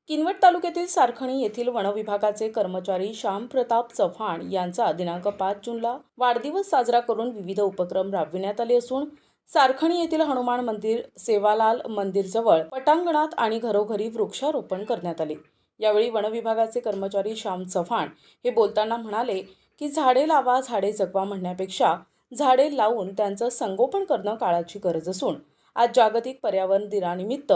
किनवट तालुक्यातील सारखणी येथील वनविभागाचे कर्मचारी श्यामप्रताप चव्हाण यांचा दिनांक 5 जूनला वाढदिवस साजरा करून विविध उपक्रम राबविण्यात आले असून सारखणी येथील हनुमान मंदिर, सेवालाल मंदिरजवळ पटांगणात आणि घरोघरी वृक्षारोपण करण्यात आले। यावेळी वनविभागाचे कर्मचारी श्याम चव्हाण हे बोलताना म्हणाले की झाडे लावा झाडे जगवा म्हणण्यापेक्षा झाडे लावून त्यांचं संगोपन करणं काळाची गरज असून आज जागतिक पर्यावरण दिनानिमित्त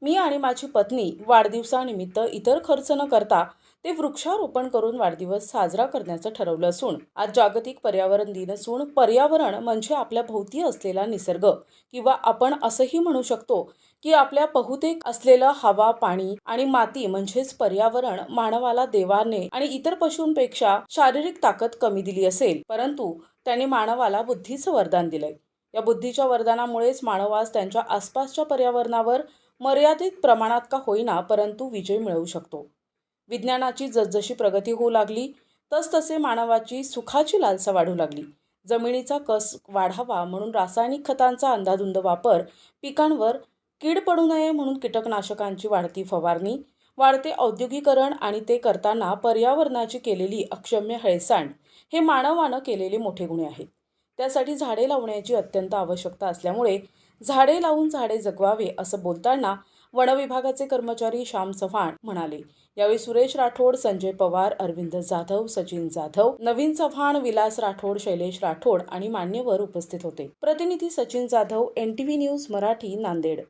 मी आणि माझी पत्नी वाढदिवसानिमित्त इतर खर्च न करता ते वृक्षारोपण करून वाढदिवस साजरा करण्याचं ठरवलं असून आज जागतिक पर्यावरण दिन असून पर्यावरण म्हणजे आपल्या भोवती असलेला निसर्ग किंवा आपण असंही म्हणू शकतो की आपल्या बहुतेक असलेलं हवा, पाणी आणि माती म्हणजेच पर्यावरण मानवाला देवाने आणि इतर पशूंपेक्षा शारीरिक ताकद कमी दिली असेल, परंतु त्यांनी मानवाला बुद्धीचं वरदान दिलंय। या बुद्धीच्या वरदानामुळेच मानवास त्यांच्या आसपासच्या पर्यावरणावर मर्यादित प्रमाणात का होईना परंतु विजय मिळवू शकतो। विज्ञानाची जसजशी प्रगती होऊ लागली तसतसे मानवाची सुखाची लालसा वाढू लागली। जमिनीचा कस वाढावा म्हणून रासायनिक खतांचा अंधाधुंद वापर, पिकांवर कीड पडू नये म्हणून कीटकनाशकांची वाढती फवारणी, वाढते औद्योगिकरण आणि ते करताना पर्यावरणाची केलेली अक्षम्य हेळसांड हे मानवानं केलेले मोठे गुन्हे आहेत। त्यासाठी झाडे लावण्याची अत्यंत आवश्यकता असल्यामुळे झाडे लावून झाडे जगवावे असं बोलताना वनविभागाचे कर्मचारी श्याम चव्हाण म्हणाले। यावेळी सुरेश राठोड, संजय पवार, अरविंद जाधव, सचिन जाधव, नवीन चव्हाण, विलास राठोड, शैलेश राठोड आणि मान्यवर उपस्थित होते। प्रतिनिधी सचिन जाधव, NTV न्यूज मराठी, नांदेड।